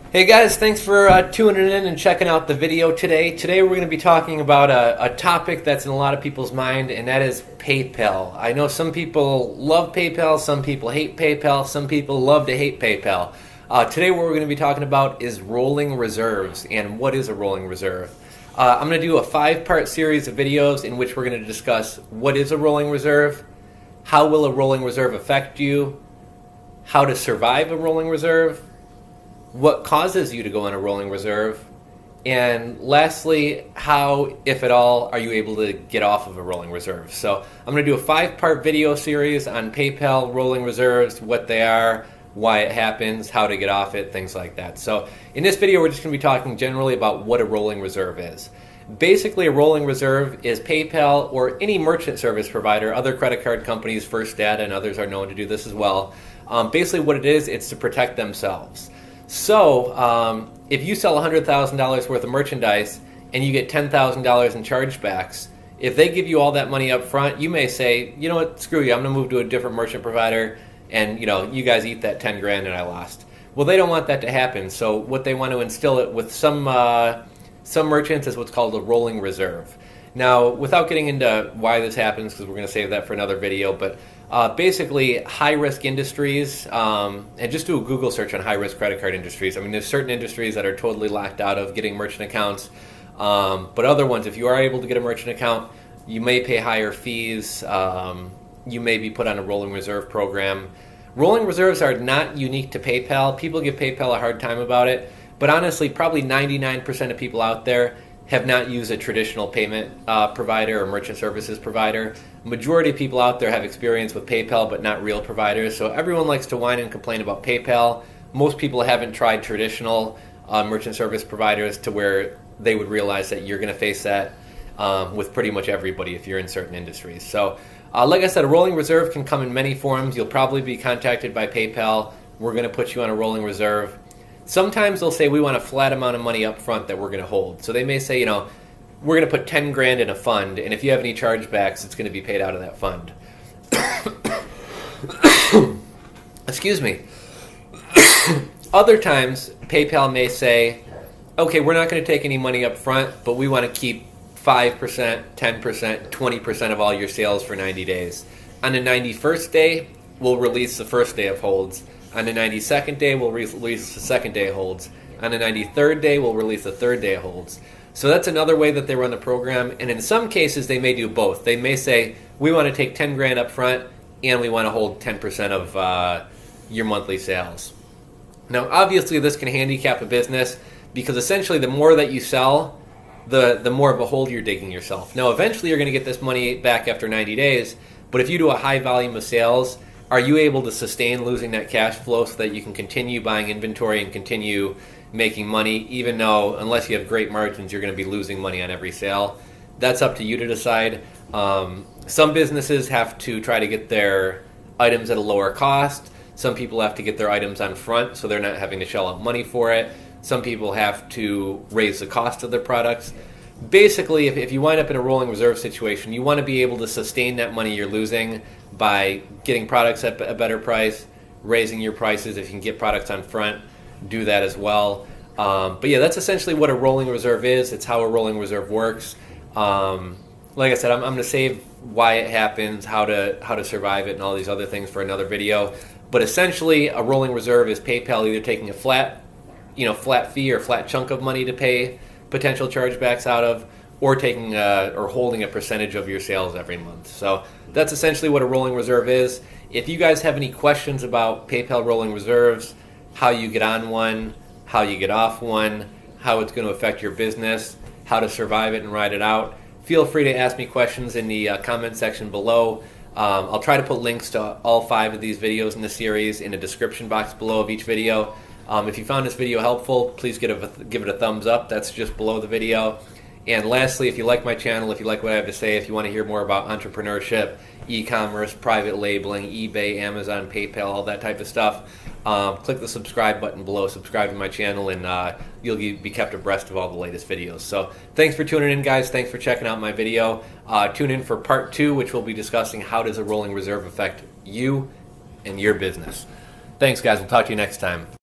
Hey guys, thanks for tuning in and checking out the video today. Today we're going to be talking about a topic that's in a lot of people's mind, and that is PayPal. I know some people love PayPal, some people hate PayPal, some people love to hate PayPal. Today what we're going to be talking about is rolling reserves and what is a rolling reserve. I'm going to do a 5-part series of videos in which we're going to discuss what is a rolling reserve, how will a rolling reserve affect you, how to survive a rolling reserve, what causes you to go on a rolling reserve, and lastly, how, if at all, are you able to get off of a rolling reserve. So I'm going to do a 5-part video series on PayPal rolling reserves, what they are, why it happens, how to get off it, things like that. So in this video, we're just going to be talking generally about what a rolling reserve is. Basically, a rolling reserve is PayPal or any merchant service provider, other credit card companies, First Data, and others are known to do this as well. Basically what it is, it's to protect themselves. So, if you sell $100,000 worth of merchandise and you get $10,000 in chargebacks, if they give you all that money up front, you may say, you know what, screw you, I'm going to move to a different merchant provider, and you guys eat that 10 grand that I lost. Well, they don't want that to happen, so what they want to instill it with some merchants is what's called a rolling reserve. Now, without getting into why this happens, because we're going to save that for another video, but basically high-risk industries, and just do a Google search on high-risk credit card industries. I mean, there's certain industries that are totally locked out of getting merchant accounts, but other ones, if you are able to get a merchant account, you may pay higher fees, you may be put on a rolling reserve program. Rolling reserves are not unique to PayPal. People give PayPal a hard time about it, but honestly, probably 99% of people out there have not used a traditional payment provider or merchant services provider. Majority of people out there have experience with PayPal, but not real providers. So everyone likes to whine and complain about PayPal. Most people haven't tried traditional merchant service providers to where they would realize that you're going to face that with pretty much everybody if you're in certain industries. So like I said, a rolling reserve can come in many forms. You'll probably be contacted by PayPal. We're going to put you on a rolling reserve. Sometimes they'll say we want a flat amount of money up front that we're going to hold. So they may say, we're going to put 10 grand in a fund, and if you have any chargebacks, it's going to be paid out of that fund. Excuse me. Other times, PayPal may say, okay, we're not going to take any money up front, but we want to keep 5%, 10%, 20% of all your sales for 90 days. On the 91st day, we'll release the first day of holds. On the 92nd day, we'll release the second day of holds. On the 93rd day, we'll release the third day of holds. So that's another way that they run the program. And in some cases, they may do both. They may say, we want to take 10 grand up front, and we want to hold 10% of your monthly sales. Now, obviously, this can handicap a business because essentially the more that you sell, the more of a hole you're digging yourself. Now, eventually, you're going to get this money back after 90 days. But if you do a high volume of sales, are you able to sustain losing that cash flow so that you can continue buying inventory and continue making money, even though, unless you have great margins, you're going to be losing money on every sale? That's up to you to decide. Some businesses have to try to get their items at a lower cost. Some people have to get their items on front so they're not having to shell out money for it. Some people have to raise the cost of their products. Basically, if you wind up in a rolling reserve situation, you want to be able to sustain that money you're losing by getting products at a better price, raising your prices. If you can get products on front, do that as well. But yeah, that's essentially what a rolling reserve is. It's how a rolling reserve works. Like I said, I'm going to save why it happens, how to survive it, and all these other things for another video. But essentially, a rolling reserve is PayPal either taking a flat fee or flat chunk of money to pay potential chargebacks out of, or taking or holding a percentage of your sales every month. So that's essentially what a rolling reserve is. If you guys have any questions about PayPal rolling reserves, how you get on one, how you get off one, how it's going to affect your business, how to survive it and ride it out, feel free to ask me questions in the comment section below. I'll try to put links to all 5 of these videos in the series in the description box below of each video. If you found this video helpful, please give it a thumbs up. That's just below the video. And lastly, if you like my channel, if you like what I have to say, if you want to hear more about entrepreneurship, e-commerce, private labeling, eBay, Amazon, PayPal, all that type of stuff, click the subscribe button below, subscribe to my channel, and you'll be kept abreast of all the latest videos. So thanks for tuning in, guys. Thanks for checking out my video. Tune in for part 2, which we'll be discussing how does a rolling reserve affect you and your business. Thanks, guys. We'll talk to you next time.